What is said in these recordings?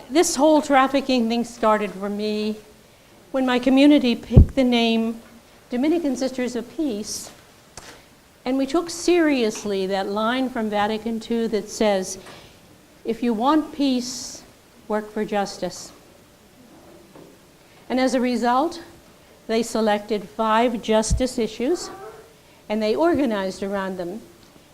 This whole trafficking thing started for me when my community picked the name Dominican Sisters of Peace, and we took seriously that line from Vatican II that says, if you want peace, work for justice. And as a result, they selected 5 justice issues, and they organized around them,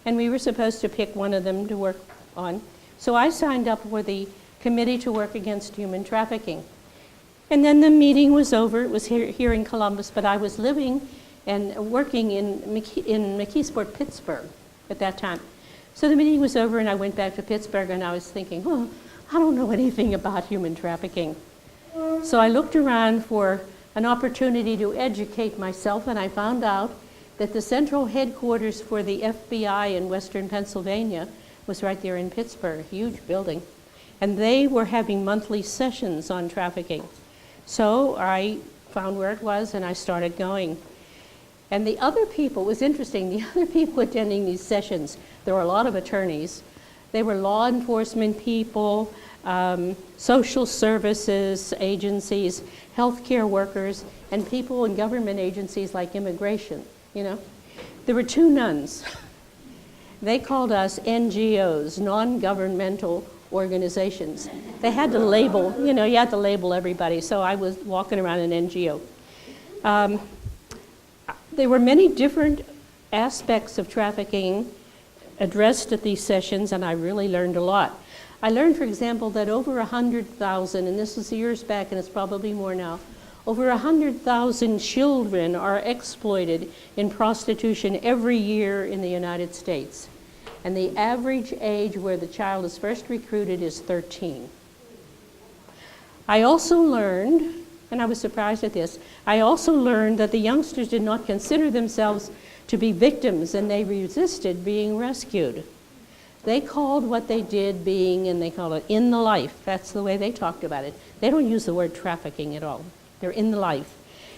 and we were supposed to pick one of them to work on. So I signed up for the Committee to Work Against Human Trafficking. And then the meeting was over. It was here in Columbus, but I was living and working in McKeesport, Pittsburgh at that time. So the meeting was over and I went back to Pittsburgh and I was thinking, well, I don't know anything about human trafficking. So I looked around for an opportunity to educate myself, and I found out that the central headquarters for the FBI in Western Pennsylvania was right there in Pittsburgh, a huge building. And they were having monthly sessions on trafficking. So I found where it was and I started going. And the other people, it was interesting, the other people attending these sessions, there were a lot of attorneys. They were law enforcement people, social services agencies, healthcare workers, and people in government agencies like immigration, you know. There were 2 nuns. They called us NGOs, non-governmental organizations. They had to label, you know, you had to label everybody, so I was walking around an NGO. There were many different aspects of trafficking addressed at these sessions, and I really learned a lot. I learned, for example, that over 100,000, and this was years back and it's probably more now, over 100,000 children are exploited in prostitution every year in the United States. And the average age where the child is first recruited is 13. I also learned, and I was surprised at this, I also learned that the youngsters did not consider themselves to be victims, and they resisted being rescued. They called what they did being, and they call it in the life. That's the way they talked about it. They don't use the word trafficking at all. They're in the life.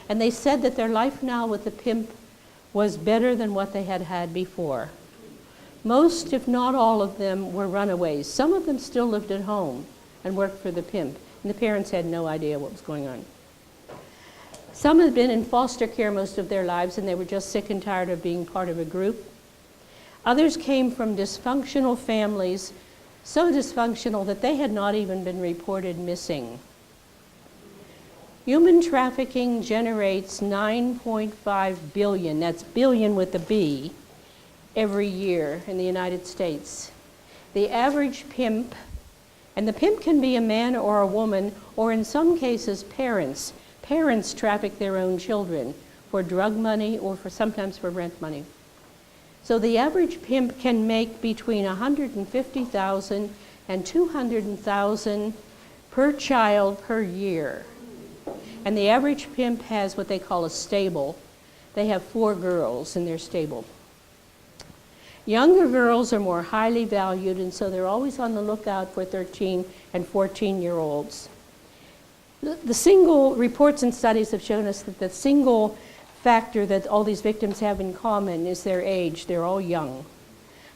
And they said that their life now with the pimp was better than what they had had before. Most, if not all of them, were runaways. Some of them still lived at home and worked for the pimp, and the parents had no idea what was going on. Some had been in foster care most of their lives, and they were just sick and tired of being part of a group. Others came from dysfunctional families, so dysfunctional that they had not even been reported missing. Human trafficking generates 9.5 billion, that's billion with a B, every year in the United States. The average pimp, and the pimp can be a man or a woman, or in some cases parents. Parents traffic their own children for drug money or sometimes for rent money. So the average pimp can make between $150,000 and $200,000 per child per year. And the average pimp has what they call a stable. They have 4 girls in their stable. Younger girls are more highly valued, and so they're always on the lookout for 13 and 14-year-olds. The single reports and studies have shown us that the single factor that all these victims have in common is their age. They're all young.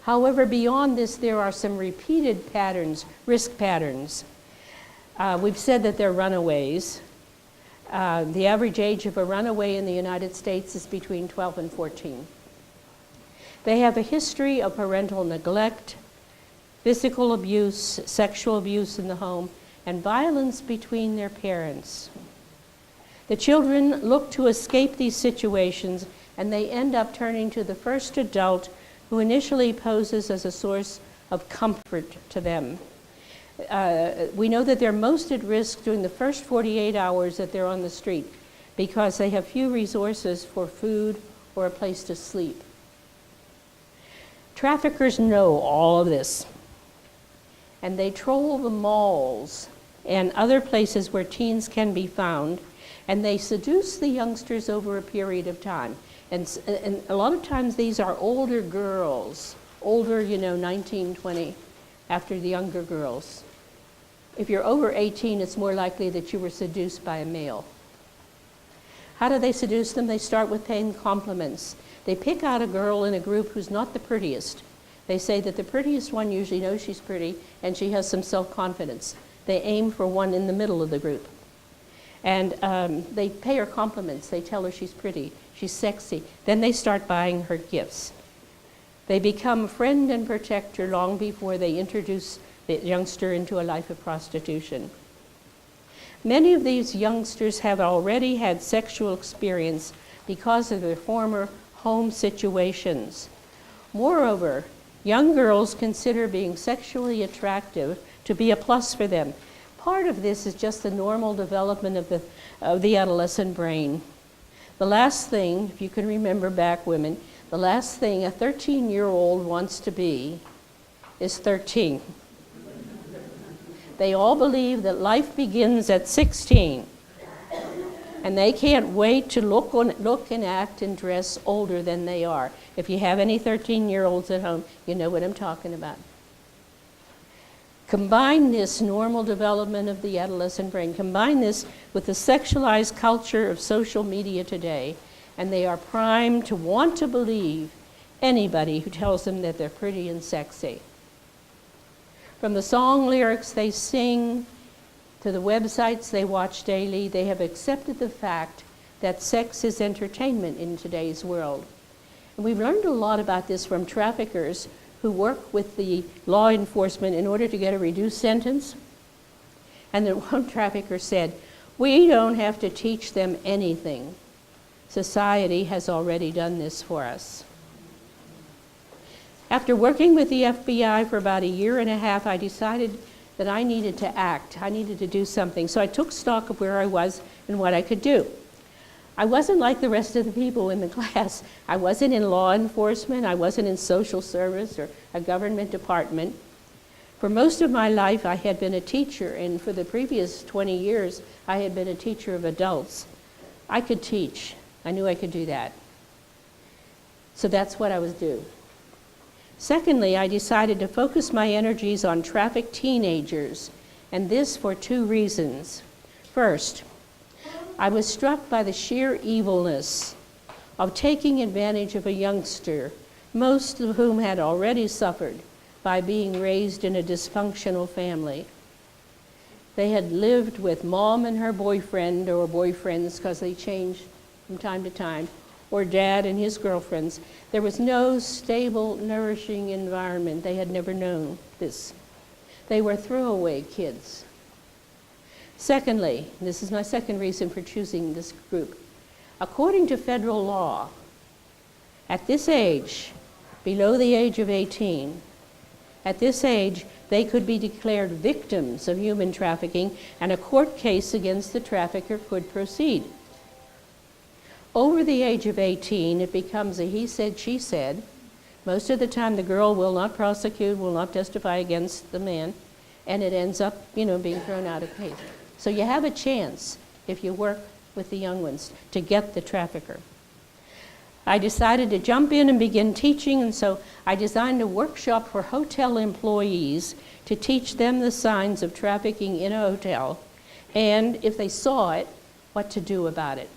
However, beyond this, there are some repeated patterns, risk patterns. We've said that they're runaways. The average age of a runaway in the United States is between 12 and 14. They have a history of parental neglect, physical abuse, sexual abuse in the home, and violence between their parents. The children look to escape these situations, and they end up turning to the first adult who initially poses as a source of comfort to them. We know that they're most at risk during the first 48 hours that they're on the street because they have few resources for food or a place to sleep. Traffickers know all of this, and they troll the malls and other places where teens can be found, and they seduce the youngsters over a period of time. And a lot of times these are older girls, older, 19, 20, after the younger girls. If you're over 18, it's more likely that you were seduced by a male. How do they seduce them? They start with paying compliments. They pick out a girl in a group who's not the prettiest. They say that the prettiest one usually knows she's pretty and she has some self-confidence. they aim for one in the middle of the group. And they pay her compliments. They tell her she's pretty, she's sexy. Then they start buying her gifts. They become friend and protector long before they introduce the youngster into a life of prostitution. Many of these youngsters have already had sexual experience because of their former home situations. Moreover, young girls consider being sexually attractive to be a plus for them. Part of this is just the normal development of the adolescent brain. The last thing, if you can remember back, women, the last thing a 13-year-old wants to be is 13. They all believe that life begins at 16, and they can't wait to look and act and dress older than they are. If you have any 13-year-olds at home, you know what I'm talking about. Combine this normal development of the adolescent brain, combine this with the sexualized culture of social media today, and they are primed to want to believe anybody who tells them that they're pretty and sexy. From the song lyrics they sing to the websites they watch daily, they have accepted the fact that sex is entertainment in today's world. And we've learned a lot about this from traffickers who work with the law enforcement in order to get a reduced sentence. And then one trafficker said, "We don't have to teach them anything. Society has already done this for us." After working with the FBI for about a year and a half, I decided that I needed to act. I needed to do something. So I took stock of where I was and what I could do. I wasn't like the rest of the people in the class. I wasn't in law enforcement. I wasn't in social service or a government department. For most of my life, I had been a teacher, and for the previous 20 years, I had been a teacher of adults. I could teach. I knew I could do that. So that's what I was doing. Secondly, I decided to focus my energies on trafficked teenagers, and this for two reasons. First, I was struck by the sheer evilness of taking advantage of a youngster, most of whom had already suffered by being raised in a dysfunctional family. They had lived with mom and her boyfriend or boyfriends, because they changed from time to time, or dad and his girlfriends. There was no stable, nourishing environment. They had never known this. They were throwaway kids. Secondly, this is my second reason for choosing this group. According to federal law, at this age, below the age of 18, at this age, they could be declared victims of human trafficking, and a court case against the trafficker could proceed. Over the age of 18, it becomes a he said, she said. Most of the time, the girl will not prosecute, will not testify against the man, and it ends up, being thrown out of case. So you have a chance, if you work with the young ones, to get the trafficker. I decided to jump in and begin teaching, and so I designed a workshop for hotel employees to teach them the signs of trafficking in a hotel, and if they saw it, what to do about it.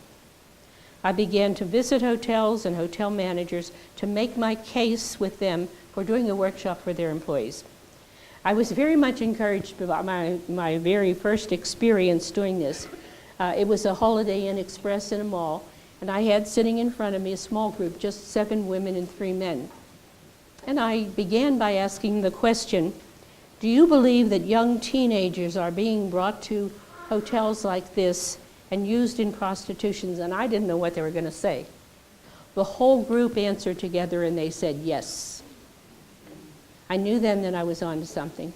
I began to visit hotels and hotel managers to make my case with them for doing a workshop for their employees. I was very much encouraged about my very first experience doing this. It was a Holiday Inn Express in a mall, and I had sitting in front of me a small group, just 7 women and 3 men. And I began by asking the question, do you believe that young teenagers are being brought to hotels like this and used in prostitutions? And I didn't know what they were going to say. The whole group answered together and they said yes. I knew then that I was on to something.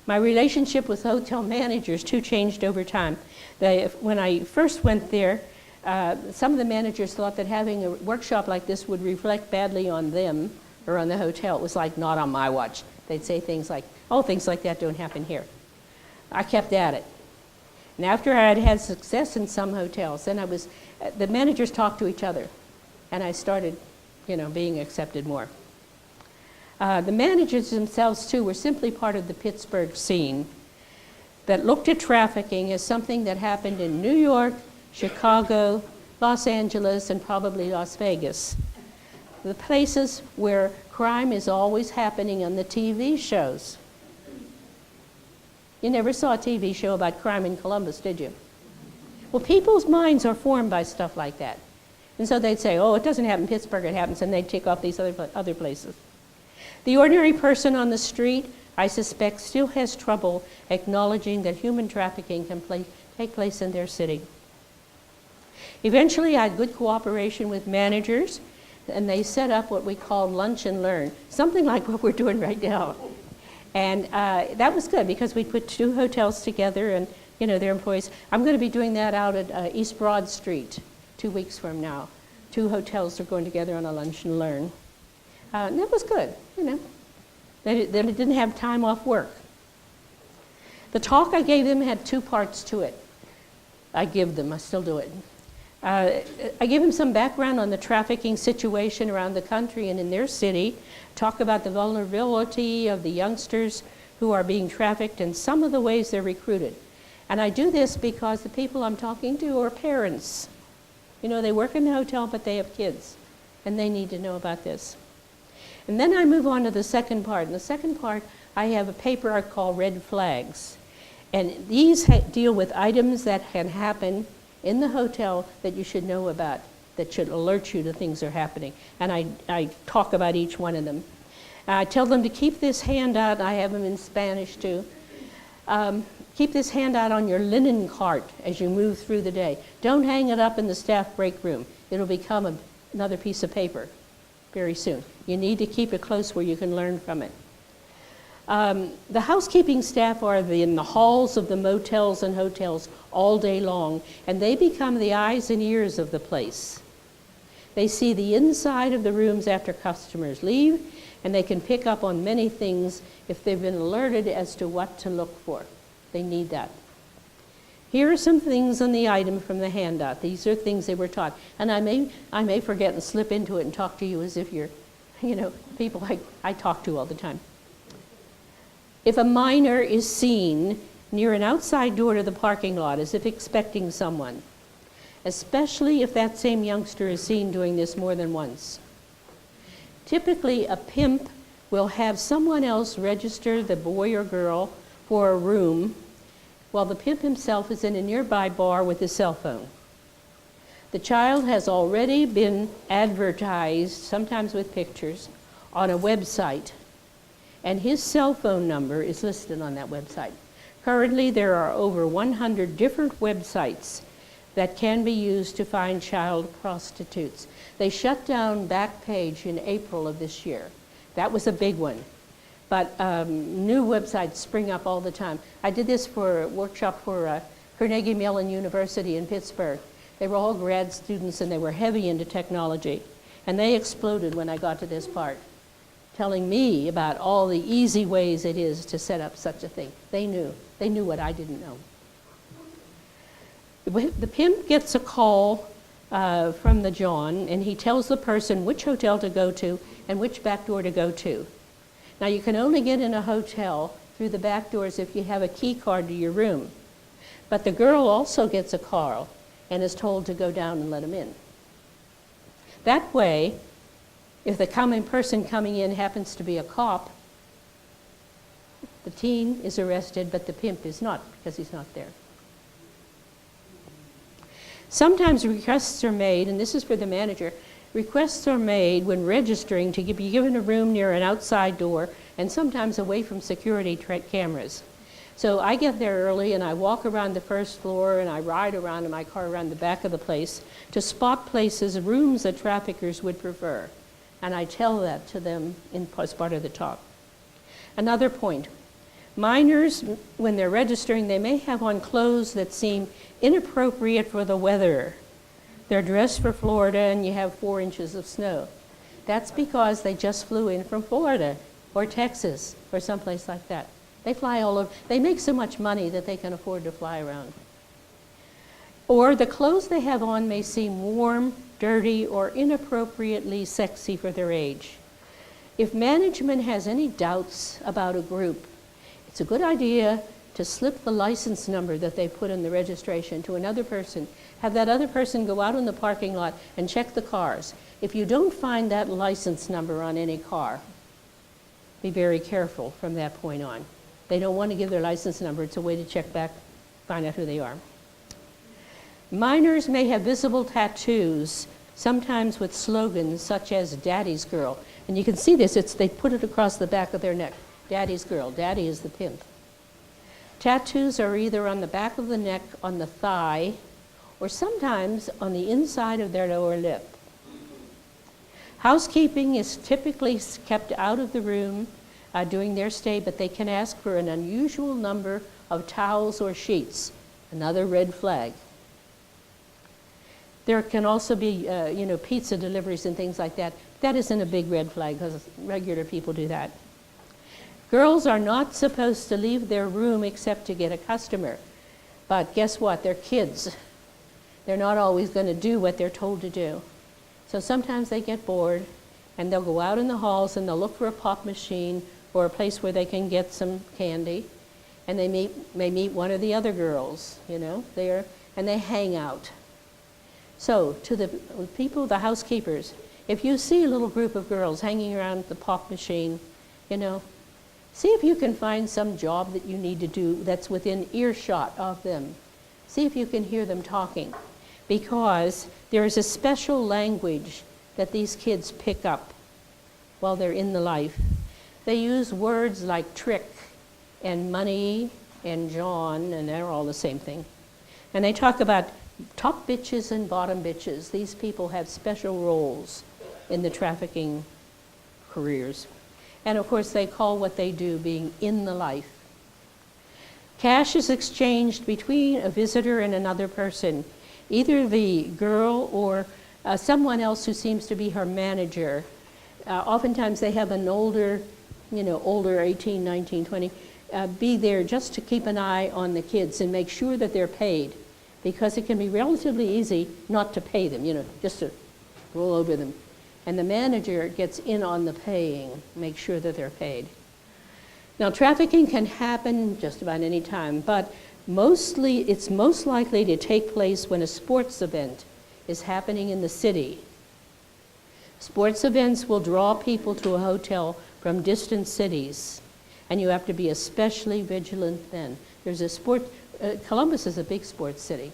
My relationship with hotel managers too changed over time. When I first went there, some of the managers thought that having a workshop like this would reflect badly on them or on the hotel. It was like, not on my watch. They'd say things like, oh, things like that don't happen here. I kept at it. And after I had had success in some hotels, then the managers talked to each other, and I started, being accepted more. The managers themselves, too, were simply part of the Pittsburgh scene that looked at trafficking as something that happened in New York, Chicago, Los Angeles, and probably Las Vegas. The places where crime is always happening on the TV shows. You never saw a TV show about crime in Columbus, did you? Well, people's minds are formed by stuff like that. And so they'd say, oh, it doesn't happen in Pittsburgh, it happens, and they'd tick off these other places. The ordinary person on the street, I suspect, still has trouble acknowledging that human trafficking can take place in their city. Eventually, I had good cooperation with managers, and they set up what we call lunch and learn, something like what we're doing right now. And that was good because we put 2 hotels together and, you know, their employees. I'm going to be doing that out at East Broad Street 2 weeks from now. 2 hotels are going together on a lunch and learn. And that was good, you know. They didn't have time off work. The talk I gave them had 2 parts to it. I still do it. I gave them some background on the trafficking situation around the country and in their city, talk about the vulnerability of the youngsters who are being trafficked and some of the ways they're recruited. And I do this because the people I'm talking to are parents. You know, they work in the hotel, but they have kids, and they need to know about this. And then I move on to the second part. In the second part, I have a paper I call Red Flags. And these deal with items that can happen in the hotel that you should know about, that should alert you to things are happening. And I talk about each one of them. I tell them to keep this handout. I have them in Spanish too. Keep this handout on your linen cart as you move through the day. Don't hang it up in the staff break room. It'll become another piece of paper very soon. You need to keep it close where you can learn from it. The housekeeping staff are in the halls of the motels and hotels all day long, and they become the eyes and ears of the place. They see the inside of the rooms after customers leave, and they can pick up on many things if they've been alerted as to what to look for. They need that. Here are some things on the item from the handout. These are things they were taught. And I may forget and slip into it and talk to you as if you're, you know, people I talk to all the time. If a minor is seen near an outside door to the parking lot as if expecting someone, especially if that same youngster is seen doing this more than once. Typically, a pimp will have someone else register the boy or girl for a room while the pimp himself is in a nearby bar with his cell phone. The child has already been advertised, sometimes with pictures, on a website, and his cell phone number is listed on that website. Currently, there are over 100 different websites that can be used to find child prostitutes. They shut down Backpage in April of this year. That was a big one. But new websites spring up all the time. I did this for a workshop for Carnegie Mellon University in Pittsburgh. They were all grad students and they were heavy into technology. And they exploded when I got to this part, telling me about all the easy ways it is to set up such a thing. They knew what I didn't know. The pimp gets a call from the John, and he tells the person which hotel to go to and which back door to go to. Now, you can only get in a hotel through the back doors if you have a key card to your room. But the girl also gets a call and is told to go down and let him in. That way, if the person coming in happens to be a cop, the teen is arrested, but the pimp is not, because he's not there. Sometimes requests are made, and this is for the manager, requests are made when registering to be given a room near an outside door and sometimes away from security cameras. So I get there early and I walk around the first floor and I ride around in my car around the back of the place to spot places, rooms that traffickers would prefer. And I tell that to them as part of the talk. Another point, minors, when they're registering, they may have on clothes that seem inappropriate for the weather. They're dressed for Florida and you have 4 inches of snow. That's because they just flew in from Florida or Texas or someplace like that. They fly all over. They make so much money that they can afford to fly around. Or the clothes they have on may seem warm, dirty, or inappropriately sexy for their age. If management has any doubts about a group, it's a good idea to slip the license number that they put in the registration to another person. Have that other person go out in the parking lot and check the cars. If you don't find that license number on any car, be very careful from that point on. They don't want to give their license number. It's a way to check back, find out who they are. Minors may have visible tattoos, sometimes with slogans such as Daddy's Girl. And you can see this, they put it across the back of their neck. Daddy's Girl, Daddy is the pimp. Tattoos are either on the back of the neck, on the thigh, or sometimes on the inside of their lower lip. Housekeeping is typically kept out of the room during their stay, but they can ask for an unusual number of towels or sheets, another red flag. There can also be, pizza deliveries and things like that. That isn't a big red flag because regular people do that. Girls are not supposed to leave their room except to get a customer. But guess what? They're kids. They're not always going to do what they're told to do. So sometimes they get bored and they'll go out in the halls and they'll look for a pop machine or a place where they can get some candy. And they may meet one of the other girls, there, and they hang out. So to the people, the housekeepers, if you see a little group of girls hanging around the pop machine, see if you can find some job that you need to do that's within earshot of them. See if you can hear them talking, because there is a special language that these kids pick up while they're in the life. They use words like trick and money and John, and they're all the same thing. And they talk about top bitches and bottom bitches. These people have special roles in the trafficking careers. And of course, they call what they do being in the life. Cash is exchanged between a visitor and another person, either the girl or someone else who seems to be her manager. Oftentimes they have an older 18, 19, 20, be there just to keep an eye on the kids and make sure that they're paid, because it can be relatively easy not to pay them, just to roll over them. And the manager gets in on the paying, make sure that they're paid. Now, trafficking can happen just about any time, but it's most likely to take place when a sports event is happening in the city. Sports events will draw people to a hotel from distant cities, and you have to be especially vigilant then. Columbus is a big sports city,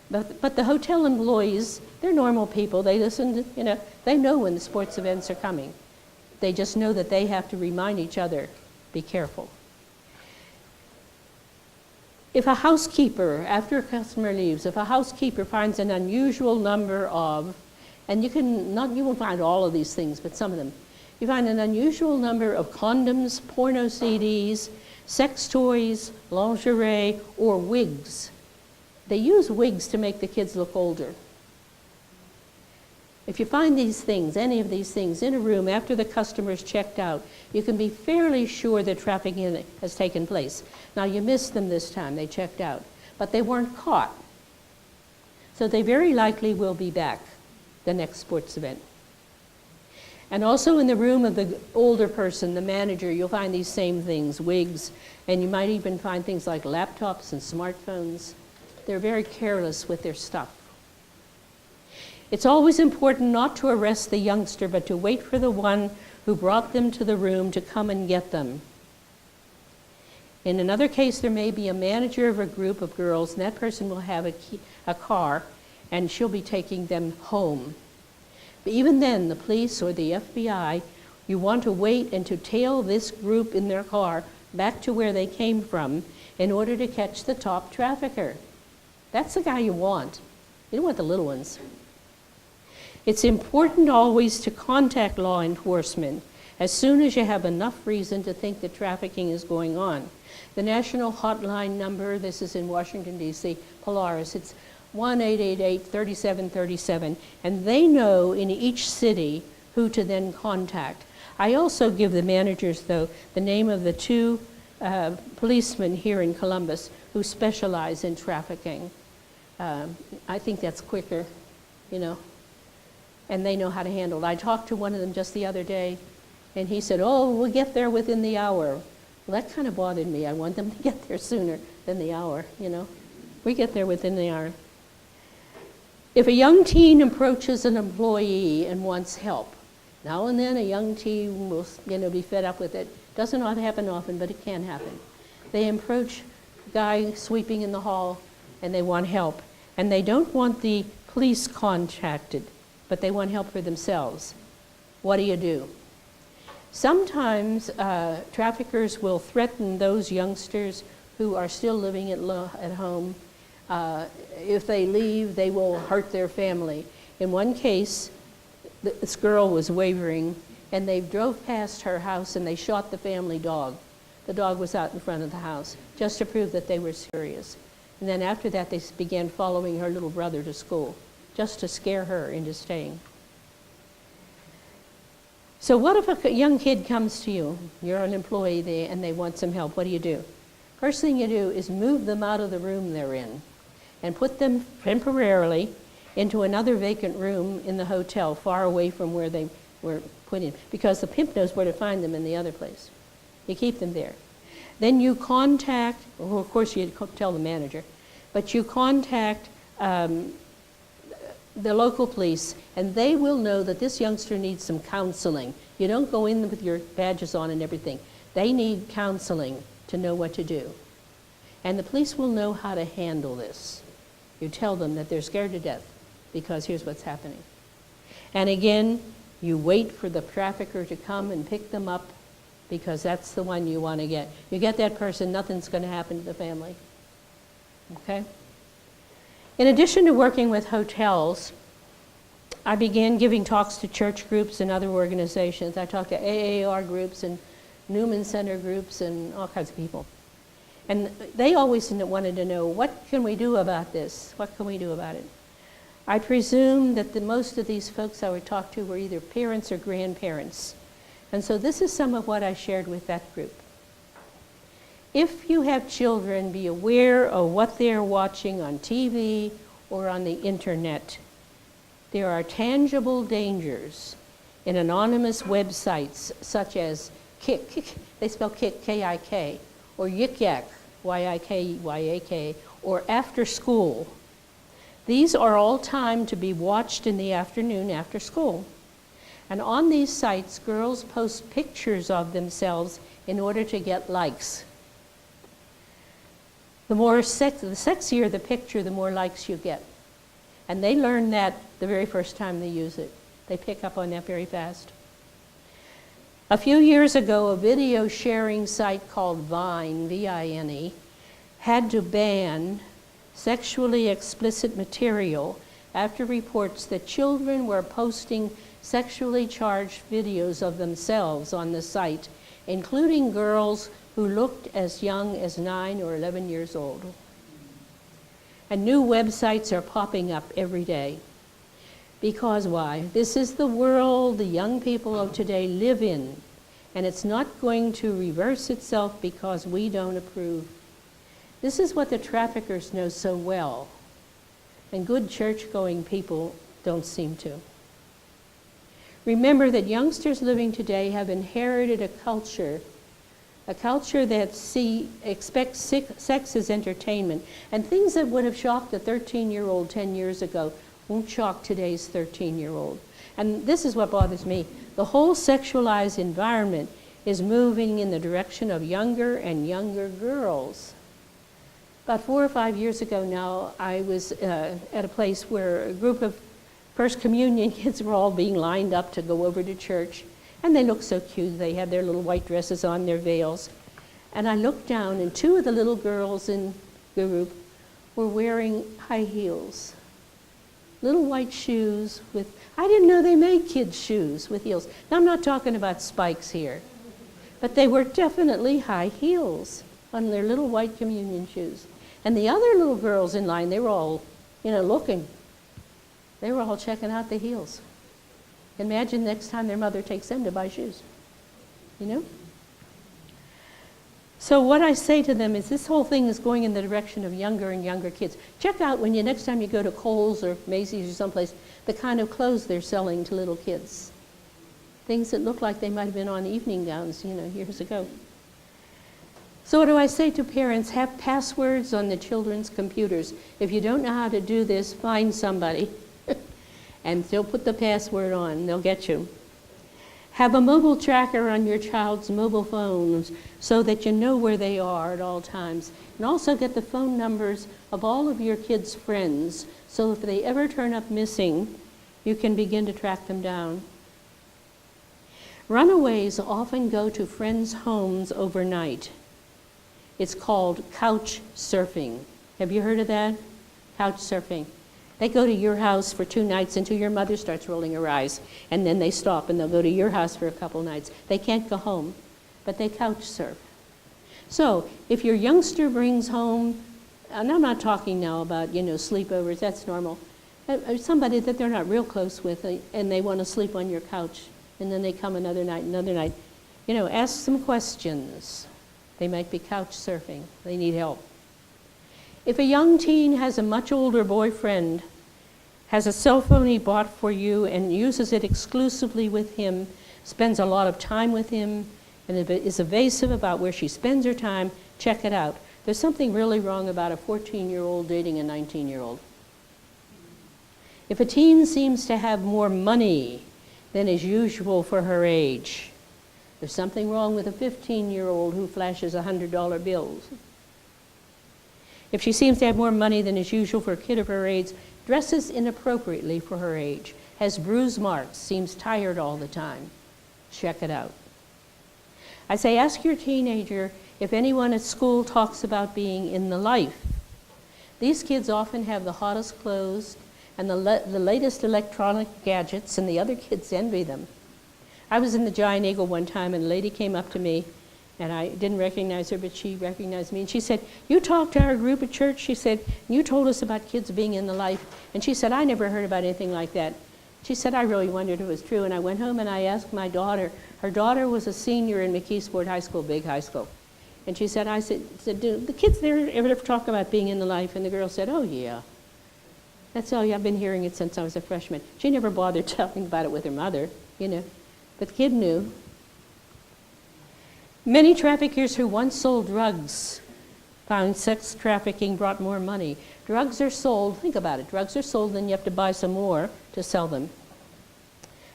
But the hotel employees, they're normal people. They listen to, they know when the sports events are coming. They just know that they have to remind each other, be careful. If a housekeeper, after a customer leaves, if a housekeeper finds an unusual number of, and you won't find all of these things, but some of them, you find an unusual number of condoms, porno CDs, sex toys, lingerie, or wigs. They use wigs to make the kids look older. If you find these things, any of these things, in a room after the customer's checked out, you can be fairly sure that trafficking has taken place. Now, you missed them this time, they checked out, but they weren't caught. So they very likely will be back the next sports event. And also in the room of the older person, the manager, you'll find these same things, wigs, and you might even find things like laptops and smartphones. They're very careless with their stuff. It's always important not to arrest the youngster, but to wait for the one who brought them to the room to come and get them. In another case, there may be a manager of a group of girls, and that person will have a car, and she'll be taking them home. But even then, the police or the FBI, you want to wait and to tail this group in their car back to where they came from in order to catch the top trafficker. That's the guy you want. You don't want the little ones. It's important always to contact law enforcement as soon as you have enough reason to think that trafficking is going on. The national hotline number, this is in Washington, D.C., Polaris, it's 1-888-3737, and they know in each city who to then contact. I also give the managers, though, the name of the two policemen here in Columbus who specialize in trafficking. I think that's quicker, and they know how to handle it. I talked to one of them just the other day, and he said, we'll get there within the hour. Well, that kind of bothered me. I want them to get there sooner than the hour, We get there within the hour. If a young teen approaches an employee and wants help, now and then a young teen will be fed up with it, Doesn't happen often, but it can happen. They approach a guy sweeping in the hall, and they want help. And they don't want the police contacted, but they want help for themselves. What do? Sometimes traffickers will threaten those youngsters who are still living at home. If they leave, they will hurt their family. In one case, this girl was wavering, and they drove past her house and they shot the family dog. The dog was out in front of the house, just to prove that they were serious. And then after that, they began following her little brother to school, just to scare her into staying. So what if a young kid comes to you, you're an employee there, and they want some help? What do? First thing you do is move them out of the room they're in and put them temporarily into another vacant room in the hotel, far away from where they were put in, because the pimp knows where to find them in the other place. You keep them there. Then you contact, well, of course you tell the manager, but you contact the local police, and they will know that this youngster needs some counseling. You don't go in with your badges on and everything. They need counseling to know what to do. And the police will know how to handle this. You tell them that they're scared to death because here's what's happening. And again, you wait for the trafficker to come and pick them up, because that's the one you want to get. You get that person, nothing's going to happen to the family. Okay? In addition to working with hotels, I began giving talks to church groups and other organizations. I talked to AAR groups and Newman Center groups and all kinds of people. And they always wanted to know, what can we do about this? What can we do about it? I presume that most of these folks I would talk to were either parents or grandparents. And so this is some of what I shared with that group. If you have children, be aware of what they're watching on TV or on the internet. There are tangible dangers in anonymous websites such as Kik, they spell Kik, K-I-K, or Yik Yak, Y-I-K-Y-A-K, or After School. These are all timed to be watched in the afternoon after school. And on these sites, girls post pictures of themselves in order to get likes. The sexier the picture, the more likes you get. And they learn that the very first time they use it. They pick up on that very fast. A few years ago, a video sharing site called Vine, V-I-N-E, had to ban sexually explicit material after reports that children were posting sexually charged videos of themselves on the site, including girls who looked as young as 9 or 11 years old. And new websites are popping up every day. Because why? This is the world the young people of today live in, and it's not going to reverse itself because we don't approve. This is what the traffickers know so well, and good church-going people don't seem to. Remember that youngsters living today have inherited a culture that expects sex as entertainment, and things that would have shocked a 13-year-old 10 years ago won't shock today's 13-year-old. And this is what bothers me. The whole sexualized environment is moving in the direction of younger and younger girls. About 4 or 5 years ago now, I was at a place where a group of First Communion kids were all being lined up to go over to church. And they looked so cute. They had their little white dresses on, their veils. And I looked down, and 2 of the little girls in the group were wearing high heels. Little white shoes with, I didn't know they made kids' shoes with heels. Now I'm not talking about spikes here. But they were definitely high heels on their little white communion shoes. And the other little girls in line, they were all, looking. They were all checking out the heels. Imagine next time their mother takes them to buy shoes, So what I say to them is this whole thing is going in the direction of younger and younger kids. Check out next time you go to Kohl's or Macy's or someplace, the kind of clothes they're selling to little kids. Things that look like they might have been on evening gowns, years ago. So what do I say to parents? Have passwords on the children's computers. If you don't know how to do this, find somebody. And they'll put the password on, they'll get you. Have a mobile tracker on your child's mobile phones so that you know where they are at all times. And also get the phone numbers of all of your kids' friends so if they ever turn up missing, you can begin to track them down. Runaways often go to friends' homes overnight. It's called couch surfing. Have you heard of that? Couch surfing. They go to your house for 2 nights until your mother starts rolling her eyes, and then they stop and they'll go to your house for a couple nights. They can't go home, but they couch surf. So if your youngster brings home, and I'm not talking now about, sleepovers, that's normal, somebody that they're not real close with and they want to sleep on your couch, and then they come another night, ask some questions. They might be couch surfing. They need help. If a young teen has a much older boyfriend, has a cell phone he bought for you and uses it exclusively with him, spends a lot of time with him, and is evasive about where she spends her time, check it out. There's something really wrong about a 14-year-old dating a 19-year-old. If a teen seems to have more money than is usual for her age, there's something wrong with a 15-year-old who flashes $100 bills. If she seems to have more money than is usual for a kid of her age, dresses inappropriately for her age, has bruise marks, seems tired all the time, check it out. I say ask your teenager if anyone at school talks about being in the life. These kids often have the hottest clothes and the latest electronic gadgets, and the other kids envy them. I was in the Giant Eagle one time, and a lady came up to me, and I didn't recognize her, but she recognized me. And she said, "You talked to our group at church," she said, "you told us about kids being in the life." And she said, "I never heard about anything like that." She said, "I really wondered if it was true." And I went home and I asked my daughter. Her daughter was a senior in McKeesport High School, big high school. And she said, I said, "Do the kids there ever talk about being in the life?" And the girl said, "Oh, yeah. That's all. I've been hearing it since I was a freshman." She never bothered talking about it with her mother, But the kid knew. Many traffickers who once sold drugs found sex trafficking brought more money. Drugs are sold, think about it, drugs are sold, then you have to buy some more to sell them.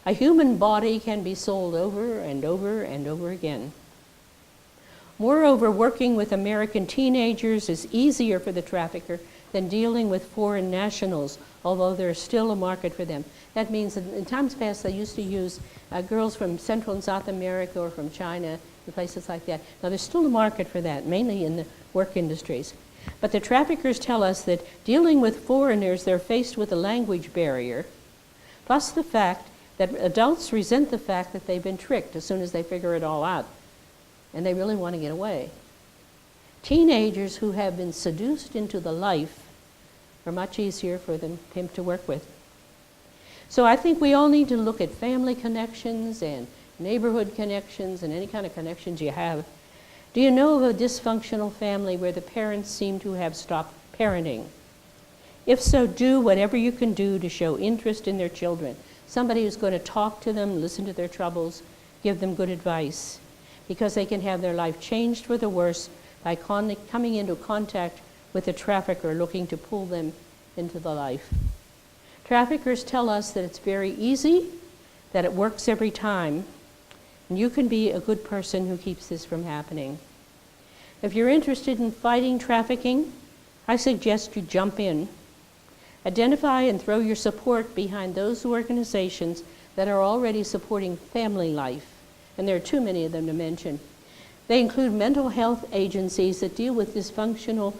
A human body can be sold over and over and over again. Moreover, working with American teenagers is easier for the trafficker than dealing with foreign nationals, although there's still a market for them. That means that in times past they used to use girls from Central and South America or from China and places like that. Now there's still a market for that, mainly in the work industries. But the traffickers tell us that dealing with foreigners, they're faced with a language barrier, plus the fact that adults resent the fact that they've been tricked as soon as they figure it all out, and they really want to get away. Teenagers who have been seduced into the life are much easier for the pimp to work with. So I think we all need to look at family connections and neighborhood connections and any kind of connections you have. Do you know of a dysfunctional family where the parents seem to have stopped parenting? If so, do whatever you can do to show interest in their children. Somebody who's going to talk to them, listen to their troubles, give them good advice, because they can have their life changed for the worse by coming into contact with a trafficker looking to pull them into the life. Traffickers tell us that it's very easy, that it works every time, and you can be a good person who keeps this from happening. If you're interested in fighting trafficking, I suggest you jump in. Identify and throw your support behind those organizations that are already supporting family life, and there are too many of them to mention. They include mental health agencies that deal with dysfunctional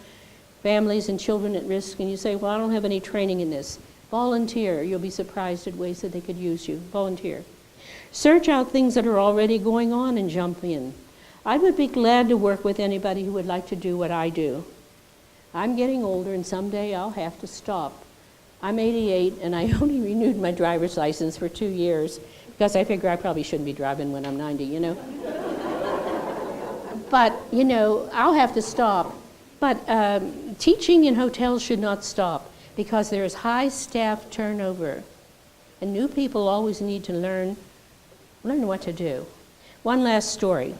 families and children at risk, and you say, "Well, I don't have any training in this." Volunteer. You'll be surprised at ways that they could use you. Volunteer. Search out things that are already going on and jump in. I would be glad to work with anybody who would like to do what I do. I'm getting older, and someday I'll have to stop. I'm 88, and I only renewed my driver's license for 2 years because I figure I probably shouldn't be driving when I'm 90, But, I'll have to stop. But teaching in hotels should not stop because there is high staff turnover, and new people always need to learn what to do. One last story,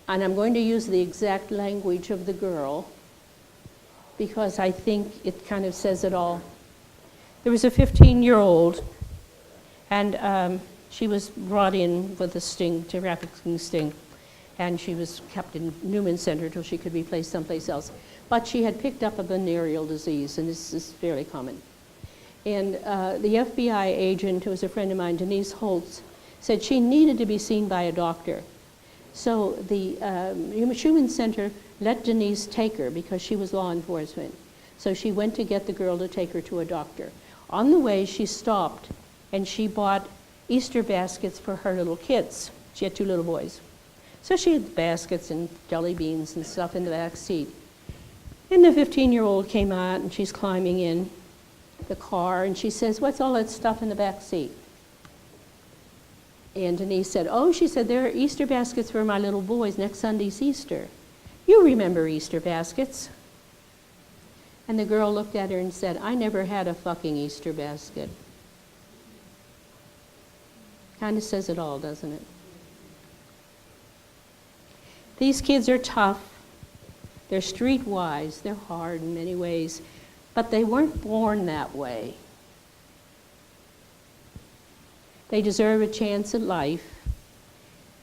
and I'm going to use the exact language of the girl because I think it kind of says it all. There was a 15-year-old, and She was brought in with a sting, trafficking sting, and she was kept in Newman Center until she could be placed someplace else. But she had picked up a venereal disease, and this is fairly common. And the FBI agent, who was a friend of mine, Denise Holtz, said she needed to be seen by a doctor. So the Newman Center let Denise take her because she was law enforcement. So she went to get the girl to take her to a doctor. On the way, she stopped, and she bought Easter baskets for her little kids. She had 2 little boys. So she had baskets and jelly beans and stuff in the back seat. And the 15-year-old came out, and she's climbing in the car, and she says, "What's all that stuff in the back seat?" And Denise said, "Oh," she said, "there are Easter baskets for my little boys. Next Sunday's Easter. You remember Easter baskets." And the girl looked at her and said, "I never had a fucking Easter basket." Kind of says it all, doesn't it? These kids are tough. They're streetwise. They're hard in many ways. But they weren't born that way. They deserve a chance at life.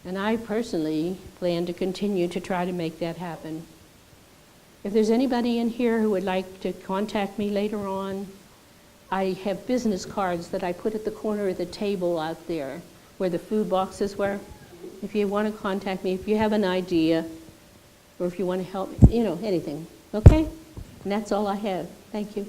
And I personally plan to continue to try to make that happen. If there's anybody in here who would like to contact me later on, I have business cards that I put at the corner of the table out there where the food boxes were. If you want to contact me, if you have an idea, or if you want to help, anything, okay? And that's all I have. Thank you.